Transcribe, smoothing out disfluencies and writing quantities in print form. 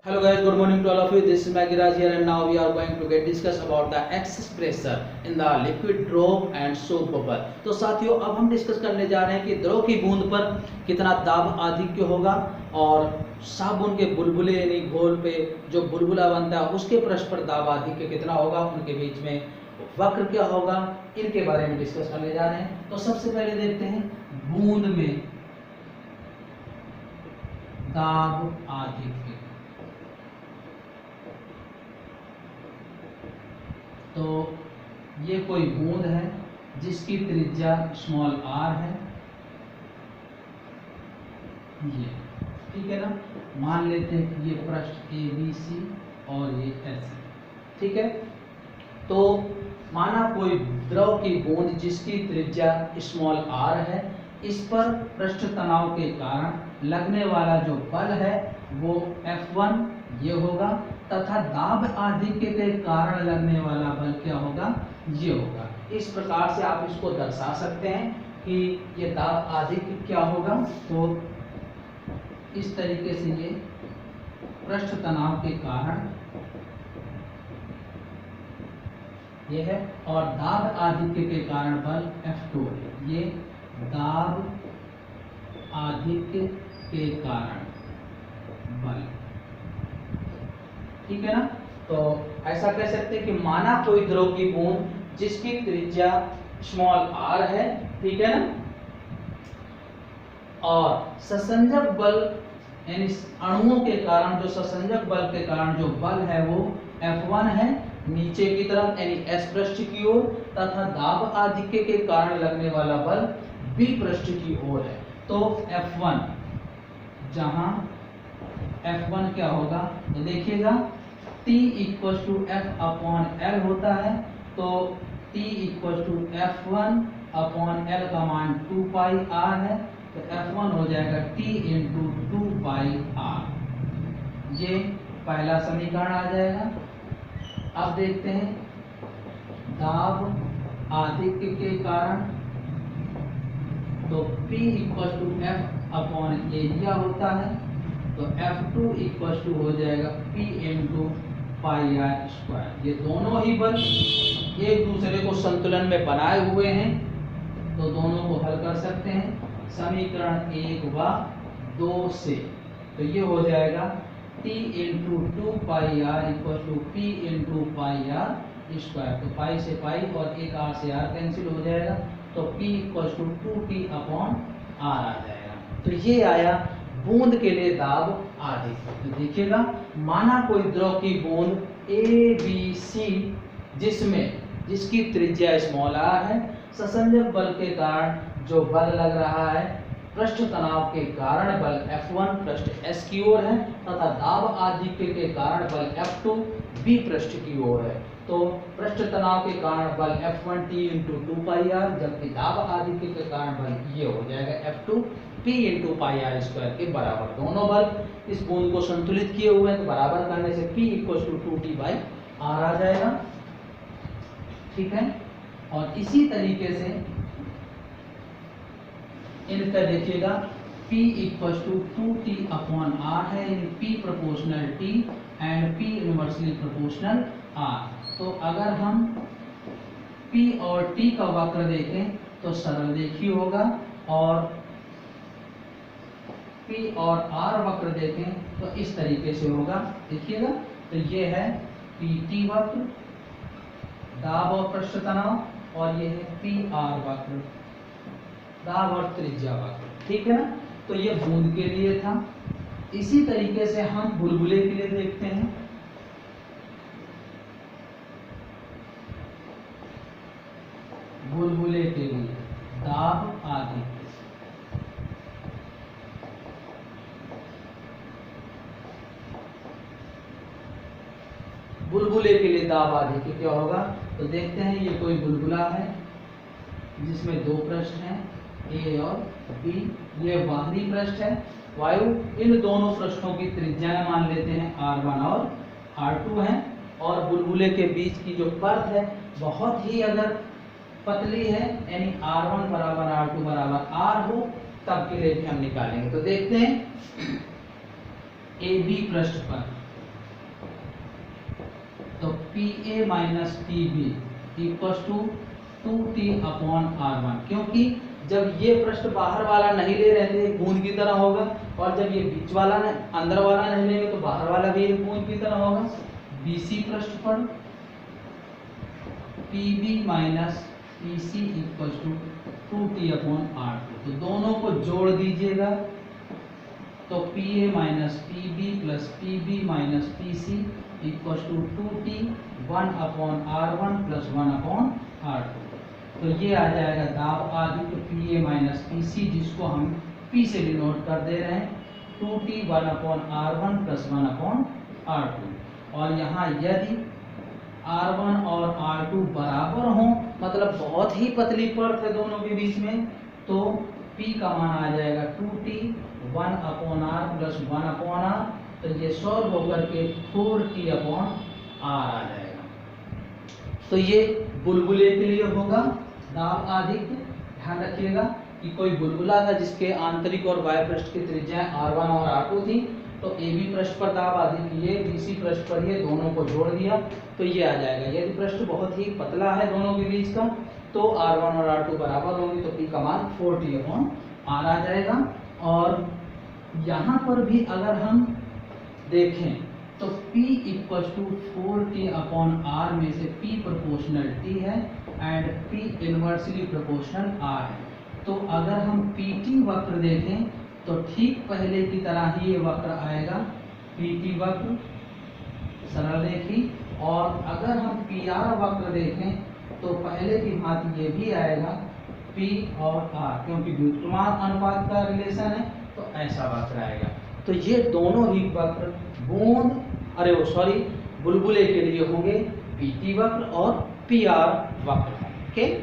Hello guys, good morning to all of you. This is Magiraj here and now we are going to get discuss about the excess pressure in the liquid drop and soap bubble. तो साथियों अब हम discuss करने जा रहे हैं कि द्रव की बूंद पर कितना दाब आधिक्य होगा और साबुन के बुलबुले यानी घोल पे जो बुलबुला बनता है उसके पृष्ठ पर दाब आधिक्य कितना होगा, उनके बीच में वक्र क्या होगा, इनके बारे में डिस्कस करने जा रहे हैं। तो सबसे पहले देखते हैं बूंद में दाब आधिक्य। तो ये कोई बूंद है जिसकी त्रिज्या स्मॉल r है, ये ठीक है ना। मान लेते हैं कि ये पृष्ठ ABC और ये S है, ठीक है। तो माना कोई द्रव की बूंद जिसकी त्रिज्या स्मॉल r है, इस पर पृष्ठ तनाव के कारण लगने वाला जो बल है वो F1 ये होगा तथा दाब आधिक्य के कारण लगने वाला बल क्या होगा, ये होगा। इस प्रकार से आप इसको दर्शा सकते हैं कि ये दाब आधिक्य क्या होगा। तो इस तरीके से ये पृष्ठ तनाव के कारण ये है और दाब आधिक्य के कारण बल F2 है। ये दाब आधिक्य के कारण बल, ठीक है ना। तो ऐसा कह सकते हैं कि माना कोई द्रव की बूंद जिसकी त्रिज्या स्मॉल r है, ठीक है ना, और ससंजक बल यानी अणुओं के कारण जो ससंजक बल के कारण जो बल है वो F1 है नीचे की तरफ यानी S पृष्ठ की ओर, तथा दाब आधिक्य के कारण लगने वाला बल B पृष्ठ की ओर है। तो F1 जहां F1 क्या होगा, तो देखिएगा T equal to F upon L होता है। तो T equal to F1 upon L का मान 2 पाई R है। तो F1 हो जाएगा T इंटू 2 पाई R, ये पहला समीकरण आ जाएगा। अब देखते हैं दाब आधिक्य के कारण, तो P equal to F upon area होता है। तो F2 इक्वल टू हो जाएगा P into pi R square. ये दोनों ही बल एक दूसरे को संतुलन में बनाए हुए हैं, तो दोनों को हल कर सकते हैं समीकरण 1 व 2 से। तो ये हो जाएगा T into 2 pi R equal to P into pi R square. तो पाई से पाई और एक आर से आर कैंसिल हो जाएगा, तो P equal to 2P upon R आ जाएगा। तो ये आया बूंद के लिए दाब आधिक्य। तो देखिएगा माना कोई द्रव की बूंद ABC जिसकी त्रिज्या स्मॉल r है, ससंजक बल के कारण जो बल लग रहा है पृष्ठ तनाव के कारण बल F1 पृष्ठ S की ओर है तथा दाब आधिक्य के कारण बल F2 B पृष्ठ की ओर है। तो पृष्ठ तनाव के कारण बल F1 T into 2 pi are, जबकि दाब आधिक्य के कारण बल ये हो जाएगा F2 P into pi R square के बराबर। दोनों बल इस बूंद को संतुलित किए हुए हैं, तो बराबर करने से P equal to 2T by R आ जाएगा, ठीक है। और इसी तरीके से इनका देखिएगा P equal to 2T upon R है, P proportional T and P inversely proportional R। तो अगर हम P और T का वक्र देखें तो सरल रेखी होगा, और P और R वक्र देखें तो इस तरीके से होगा, देखिएगा। तो ये है PT वक्र दाब और पृष्ठ तनाव, और ये है PR वक्र दाब और त्रिज्या वक्र, ठीक है ना। तो ये बूंद के लिए था। इसी तरीके से हम बुलबुले के लिए देखते हैं। बुलबुले के लिए दाब आधिक्य, बुलबुले के लिए दाब आधिक्य क्या होगा, तो देखते हैं। ये कोई बुलबुला है जिसमें दो पृष्ठ हैं A और B, ये बाहरी पृष्ठ है वायु। इन दोनों पृष्ठों की त्रिज्याएं मान लेते हैं R1 और R2 हैं, और बुलबुले के बीच की जो परत है बहुत ही अगर पतली है यानी R1 बराबर R2 बराबर R हो, तब के लिए भी हम निकालेंगे। तो देखते हैं AB पृष्ठ पर P A minus T B equal to 2t upon r1, क्योंकि जब ये पृष्ठ बाहर वाला नहीं ले रहे थे बूंद की तरह होगा, और जब ये बीच वाला अंदर वाला नहीं लेंगे तो बाहर वाला भी एक बूंद की तरह होगा। BC पृष्ठ पर PB minus PC equal to 2t upon r2, तो दोनों को जोड़ दीजिएगा तो PA minus PB plus PB minus PC equal to 2t 1 upon r1 plus 1 upon r2। तो ये आ जाएगा दाब आदित्य PA माइनस PC, जिसको हम P से डिनोट कर दे रहे हैं 2t 1 upon r1 plus 1 upon r2। और यहाँ यदि r1 और r2 बराबर हों, मतलब बहुत ही पतली परत है दोनों के बीच में, तो P का मान आ जाएगा 2t 1 upon r plus 1 upon r, तो ये सॉल्व होकर के 4t अपॉन r आ जाएगा। तो ये बुलबुले के लिए होगा दाब आदित्य। ध्यान रखिएगा कि कोई बुलबुला था जिसके आंतरिक और बाह्य पृष्ठ की त्रिज्याएं r1 और r2 थी, तो AB पृष्ठ पर दाब आदित्य ये, BC पृष्ठ पर ये, दोनों को जोड़ दिया तो ये आ जाएगा। यदि पृष्ठ बहुत ही पतला है दोनों के बीच का, तो r1 और r2 बराबर होंगे, तो P का मान 4t अपॉन r आ जाएगा। और यहाँ पर भी अगर हम देखें तो P equal to 4t upon r में से P प्रोपोर्शनल t है and P inversely proportional r है। तो अगर हम PT वक्र देखें तो ठीक पहले की तरह ही ये वक्र आएगा, PT वक्र सरल रेखी। और अगर हम PR वक्र देखें तो पहले की भांति ये भी आएगा P और R, क्योंकि व्युत्क्रमांक अनुपात का रिलेशन है, तो ऐसा वक्र आएगा। तो ये दोनों ही वक्र बुलबुले के लिए होंगे PT वक्र और PR वक्र। ओके।